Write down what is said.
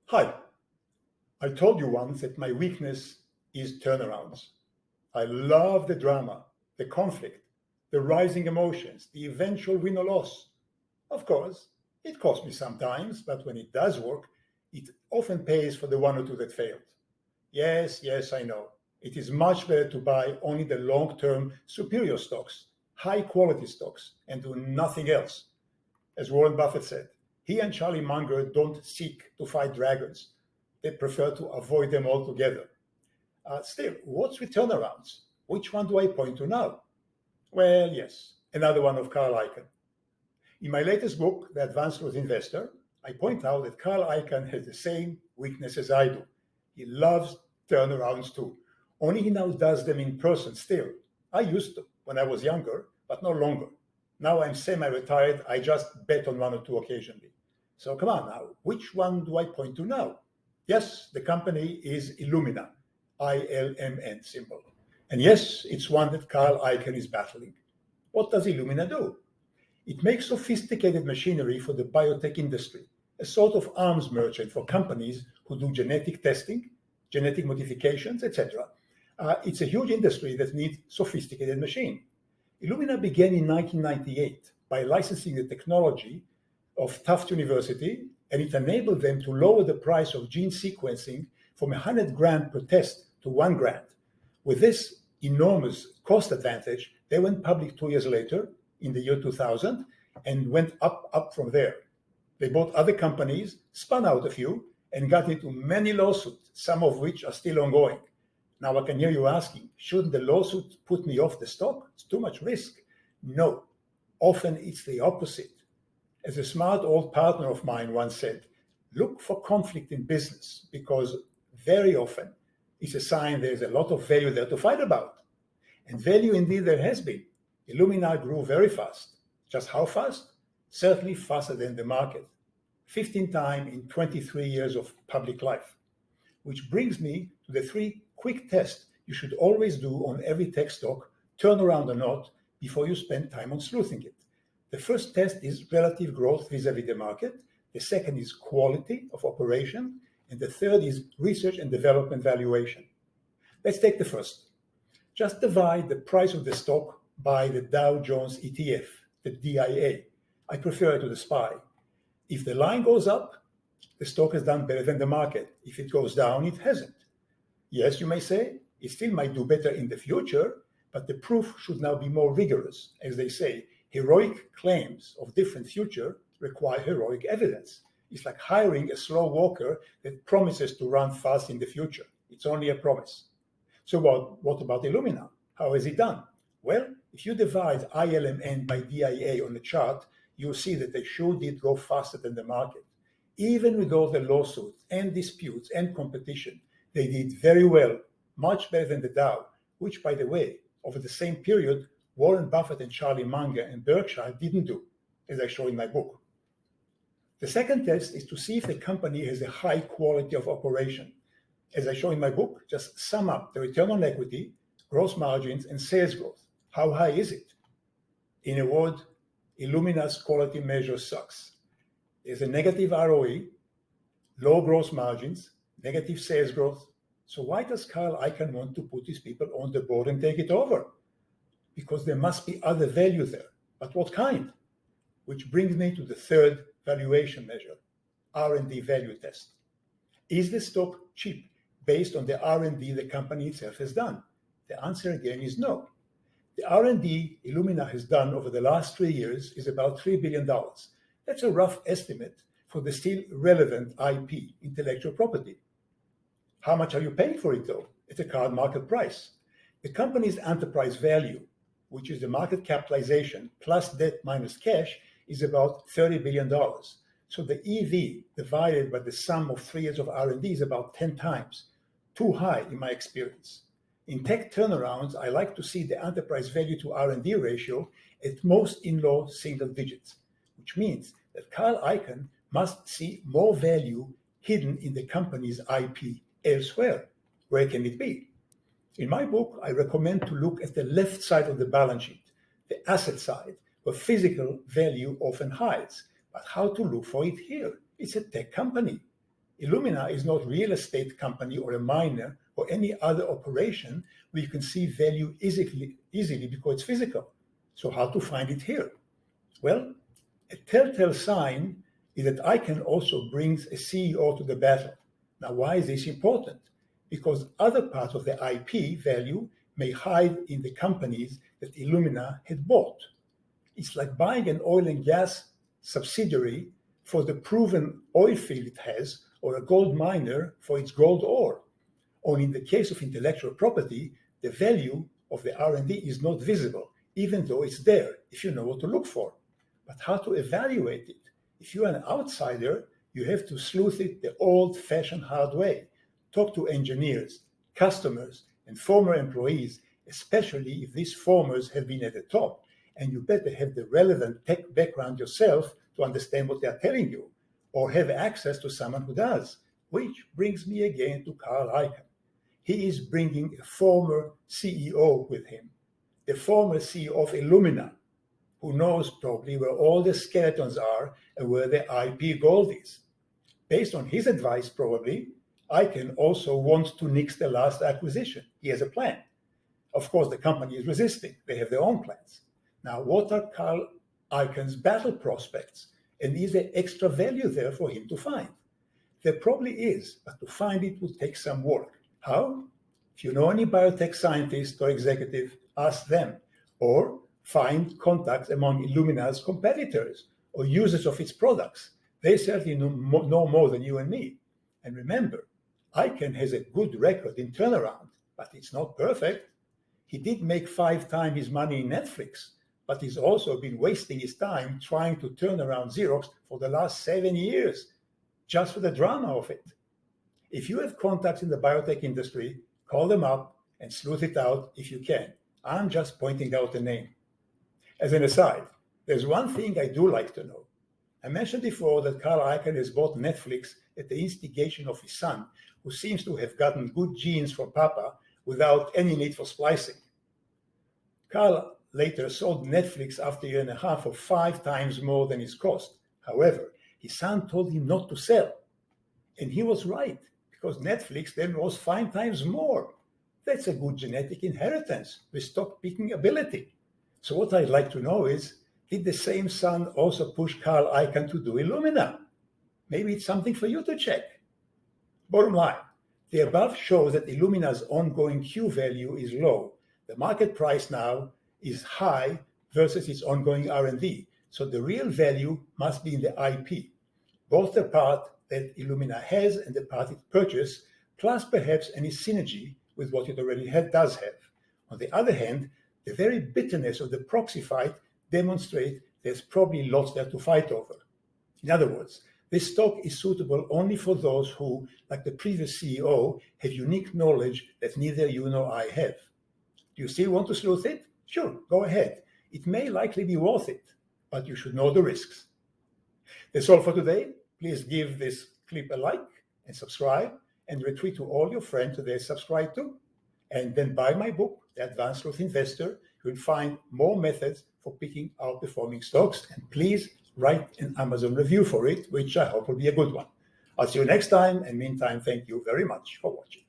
Hi, I told you once that my weakness is turnarounds. I love the drama, the conflict, the rising emotions, the eventual win or loss. Of course, it costs me sometimes, but when it does work, it often pays for the one or two that failed. Yes, I know. It is much better to buy only the long term superior stocks, high quality stocks, and do nothing else. As Warren Buffett said, he and Charlie Munger don't seek to fight dragons. They prefer to avoid them altogether. Still, what's with turnarounds? Which one do I point to now? Well, yes, another one of Carl Icahn. In my latest book, The Advanced Growth Investor, I point out that Carl Icahn has the same weakness as I do. He loves turnarounds too, only he now does them in person still. I used to when I was younger, but no longer. Now I'm semi-retired, I just bet on one or two occasionally. So come on now, which one do I point to now? Yes, the company is Illumina, ILMN symbol. And yes, it's one that Carl Icahn is battling. What does Illumina do? It makes sophisticated machinery for the biotech industry, a sort of arms merchant for companies who do genetic testing, genetic modifications, etc. It's a huge industry that needs sophisticated machine. Illumina began in 1998 by licensing the technology of Tufts University, and it enabled them to lower the price of gene sequencing from 100 grand per test to 1 grand. With this enormous cost advantage, they went public 2 years later, in the year 2000, and went up from there. They bought other companies, spun out a few, and got into many lawsuits, some of which are still ongoing. Now I can hear you asking, shouldn't the lawsuit put me off the stock? It's too much risk. No, often it's the opposite. As a smart old partner of mine once said, look for conflict in business because very often it's a sign there's a lot of value there to fight about. And value indeed there has been. Illumina grew very fast. Just how fast? Certainly faster than the market. 15 times in 23 years of public life. Which brings me to the 3 quick tests you should always do on every tech stock, turnaround or not, before you spend time on sleuthing it. The first test is relative growth vis-a-vis the market. The second is quality of operation. And the third is research and development valuation. Let's take the first. Just divide the price of the stock by the Dow Jones ETF, the DIA. I prefer it to the SPY. If the line goes up, the stock has done better than the market. If it goes down, it hasn't. Yes, you may say, it still might do better in the future, but the proof should now be more rigorous. As they say, heroic claims of different future require heroic evidence. It's like hiring a slow walker that promises to run fast in the future. It's only a promise. So what about Illumina? How has it done? Well, if you divide ILMN by DIA on the chart, you'll see that they sure did go faster than the market. Even with all the lawsuits and disputes and competition, they did very well, much better than the Dow, which, by the way, over the same period, Warren Buffett and Charlie Munger and Berkshire didn't do, as I show in my book. The second test is to see if the company has a high quality of operation. As I show in my book, just sum up the return on equity, gross margins, and sales growth. How high is it? In a word, Illumina's quality measure sucks. There's a negative ROE, low gross margins, negative sales growth. So why does Carl Icahn want to put these people on the board and take it over? Because there must be other value there. But what kind? Which brings me to the third valuation measure, R&D value test. Is the stock cheap based on the R&D the company itself has done? The answer again is no. The R&D Illumina has done over the last 3 years is about $3 billion. That's a rough estimate for the still relevant IP, intellectual property. How much are you paying for it though? At the current market price. The company's enterprise value, which is the market capitalization plus debt minus cash, is about $30 billion. So the EV divided by the sum of 3 years of R&D is about 10 times. Too high in my experience. In tech turnarounds, I like to see the enterprise value to R&D ratio at most in low single digits, which means that Carl Icahn must see more value hidden in the company's IP elsewhere. Where can it be? In my book, I recommend to look at the left side of the balance sheet, the asset side, where physical value often hides. But how to look for it here? It's a tech company. Illumina is not a real estate company or a miner or any other operation where you can see value easily because it's physical. So how to find it here? Well, a telltale sign is that Icahn also brings a CEO to the battle. Now, why is this important? Because other parts of the IP value may hide in the companies that Illumina had bought. It's like buying an oil and gas subsidiary for the proven oil field it has, or a gold miner for its gold ore. Only in the case of intellectual property, the value of the R&D is not visible, even though it's there if you know what to look for. But how to evaluate it? If you're an outsider, you have to sleuth it the old-fashioned hard way. Talk to engineers, customers, and former employees, especially if these formers have been at the top, and you better have the relevant tech background yourself to understand what they're telling you, or have access to someone who does, which brings me again to Carl Icahn. He is bringing a former CEO with him, the former CEO of Illumina, who knows probably where all the skeletons are and where the IP gold is. Based on his advice, probably, Icahn also wants to nix the last acquisition. He has a plan. Of course, the company is resisting. They have their own plans. Now, what are Carl Icahn's battle prospects? And is there extra value there for him to find? There probably is, but to find it will take some work. How? If you know any biotech scientist or executive, ask them, or find contacts among Illumina's competitors or users of its products. They certainly know more than you and me. And remember, Icahn has a good record in turnaround, but it's not perfect. He did make 5 times his money in Netflix, but he's also been wasting his time trying to turn around Xerox for the last 7 years, just for the drama of it. If you have contacts in the biotech industry, call them up and sleuth it out if you can. I'm just pointing out a name. As an aside, there's one thing I do like to know. I mentioned before that Carl Icahn has bought Netflix at the instigation of his son, who seems to have gotten good genes from Papa without any need for splicing. Carl later sold Netflix after a year and a half for 5 times more than its cost. However, his son told him not to sell. And he was right, because Netflix then was 5 times more. That's a good genetic inheritance with stock-picking ability. So what I'd like to know is, did the same son also push Carl Icahn to do Illumina? Maybe it's something for you to check. Bottom line, the above shows that Illumina's ongoing Q value is low. The market price now is high versus its ongoing R&D. So the real value must be in the IP, both the part that Illumina has and the part it purchased, plus perhaps any synergy with what it already does have. On the other hand, the very bitterness of the proxy fight demonstrates there's probably lots there to fight over. In other words, this stock is suitable only for those who, like the previous CEO, have unique knowledge that neither you nor I have. Do you still want to sleuth it? Sure, go ahead. It may likely be worth it, but you should know the risks. That's all for today. Please give this clip a like and subscribe, and retweet to all your friends that they subscribe to. And then buy my book, The Advanced Sleuth Investor. You'll find more methods for picking outperforming stocks. And please write an Amazon review for it, which I hope will be a good one. I'll see you next time. And meantime, thank you very much for watching.